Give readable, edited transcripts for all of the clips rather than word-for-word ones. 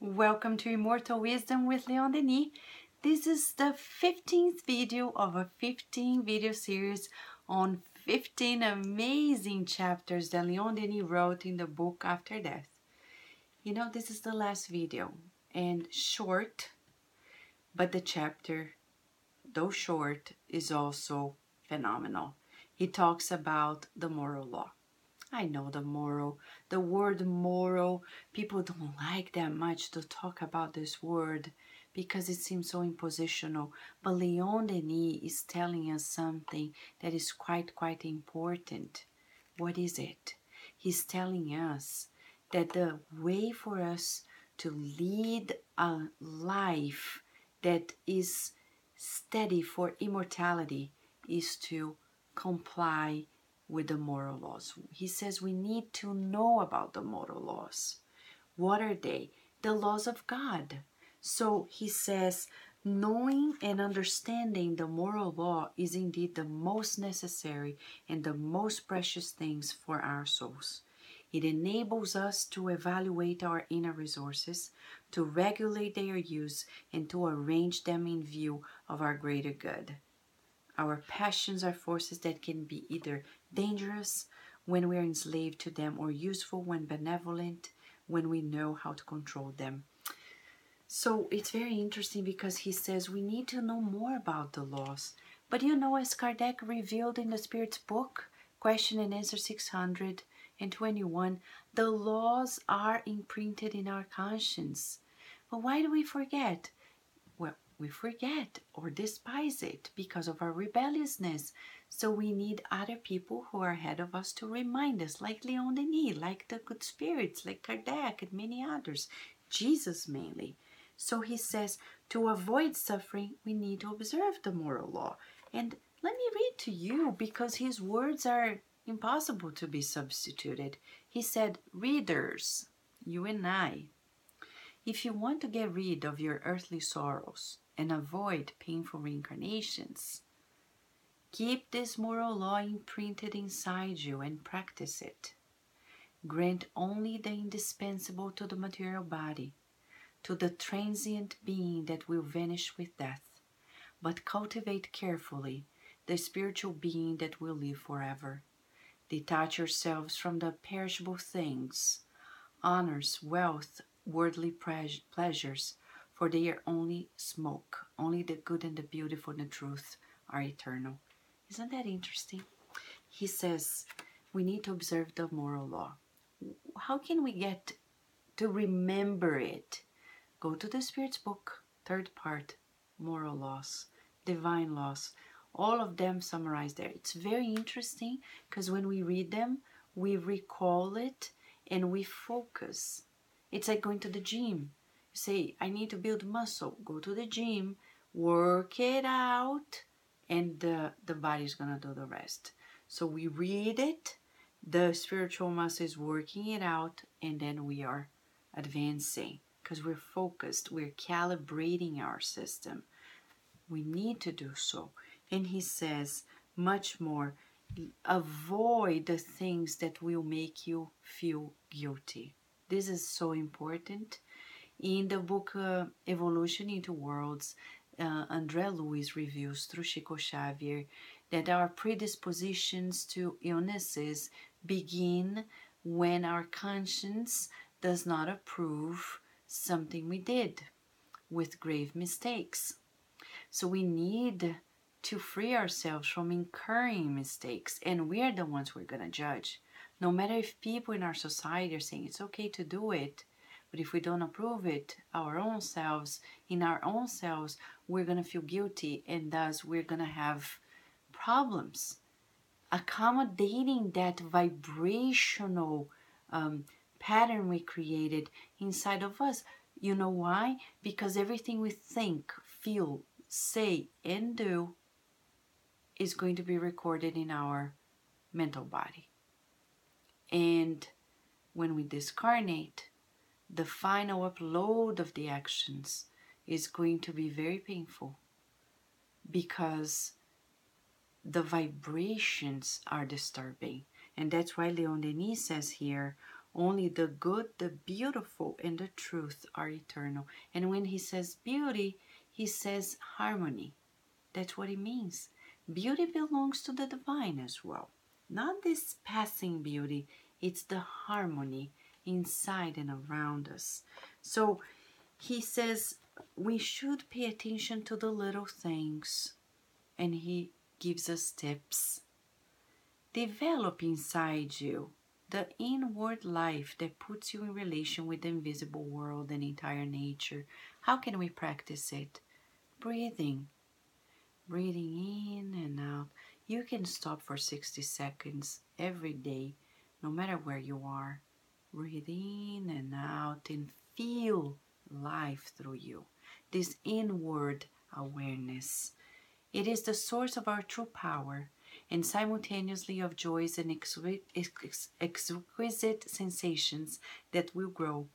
Welcome to Immortal Wisdom with Denis. This is the 15th video of a 15 video series on 15 amazing chapters that Denis wrote in the book After Death. You know, this is the last video and short, but the chapter, though short, is also phenomenal. He talks about the moral law. I know the word moral, people don't like that much to talk about this word because it seems so impositional. But Denis is telling us something that is quite important. What is it? He's telling us that the way for us to lead a life that is steady for immortality is to comply with the moral laws. He says we need to know about the moral laws. What are they? The laws of God. So he says knowing and understanding the moral law is indeed the most necessary and the most precious things for our souls. It enables us to evaluate our inner resources, to regulate their use, and to arrange them in view of our greater good. Our passions are forces that can be either dangerous when we are enslaved to them or useful when benevolent, when we know how to control them. So it's very interesting because he says we need to know more about the laws. But you know, as Kardec revealed in the Spirit's book, Question and Answer 621, the laws are imprinted in our conscience. But why do we forget? Well, we forget or despise it because of our rebelliousness. So we need other people who are ahead of us to remind us, like Denis, like the good spirits, like Kardec and many others, Jesus mainly. So he says, to avoid suffering, we need to observe the moral law. And let me read to you because his words are impossible to be substituted. He said, readers, you and I, if you want to get rid of your earthly sorrows and avoid painful reincarnations, keep this moral law imprinted inside you and practice it. Grant only the indispensable to the material body, to the transient being that will vanish with death, but cultivate carefully the spiritual being that will live forever. Detach yourselves from the perishable things, honors, wealth, worldly pleasures, for they are only smoke. Only the good and the beautiful and the truth are eternal. Isn't that interesting? He says we need to observe the moral law. How can we get to remember it? Go to the Spirit's book, third part, moral laws, divine laws. All of them summarized there. It's very interesting because when we read them, we recall it and we focus. It's like going to the gym. You say, I need to build muscle. Go to the gym, work it out, and the body's going to do the rest. So we read it, the spiritual muscle is working it out, and then we are advancing because we're focused, we're calibrating our system. We need to do so. And he says much more, avoid the things that will make you feel guilty. This is so important. In the book Evolution into Worlds, André Luiz reviews through Chico Xavier that our predispositions to illnesses begin when our conscience does not approve something we did with grave mistakes. So we need to free ourselves from incurring mistakes, and we are the ones who are going to judge. No matter if people in our society are saying it's okay to do it, but if we don't approve it, in our own selves, we're going to feel guilty, and thus we're going to have problems. Accommodating that vibrational pattern we created inside of us. You know why? Because everything we think, feel, say, and do is going to be recorded in our mental body. And when we discarnate, the final upload of the actions is going to be very painful because the vibrations are disturbing. And that's why Denis says here, Only the good, the beautiful, and the truth are eternal. And when he says beauty, he says harmony. That's what it means. Beauty belongs to the divine as well. Not this passing beauty, it's the harmony inside and around us. So he says we should pay attention to the little things, and he gives us tips. Develop inside you the inward life that puts you in relation with the invisible world and entire nature. How can we practice it? Breathing. Breathing in and out. You can stop for 60 seconds every day, no matter where you are. Breathe in and out and feel life through you. This inward awareness. It is the source of our true power and simultaneously of joys and exquisite sensations that will grow,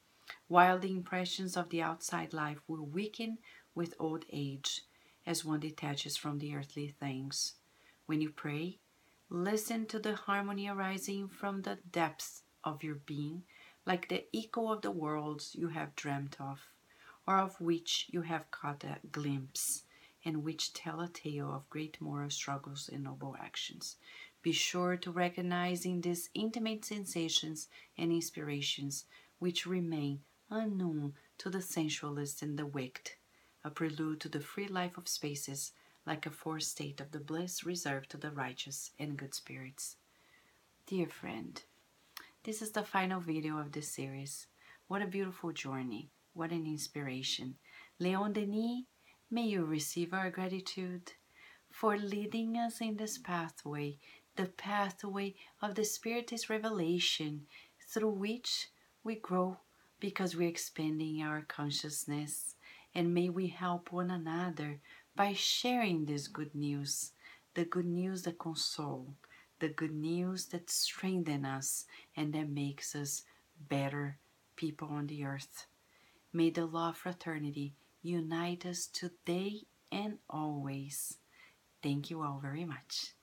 while the impressions of the outside life will weaken with old age as one detaches from the earthly things. When you pray, listen to the harmony arising from the depths of your being, like the echo of the worlds you have dreamt of, or of which you have caught a glimpse, and which tell a tale of great moral struggles and noble actions. Be sure to recognize in these intimate sensations and inspirations which remain unknown to the sensualist and the wicked, a prelude to the free life of spaces, like a forestate of the bliss reserved to the righteous and good spirits. Dear friend, this is the final video of this series. What a beautiful journey. What an inspiration. Leon Denis, may you receive our gratitude for leading us in this pathway, the pathway of the Spirit's revelation, through which we grow because we're expanding our consciousness. And may we help one another by sharing this good news, the good news that consoles, the good news that strengthens us and that makes us better people on the earth. May the law of fraternity unite us today and always. Thank you all very much.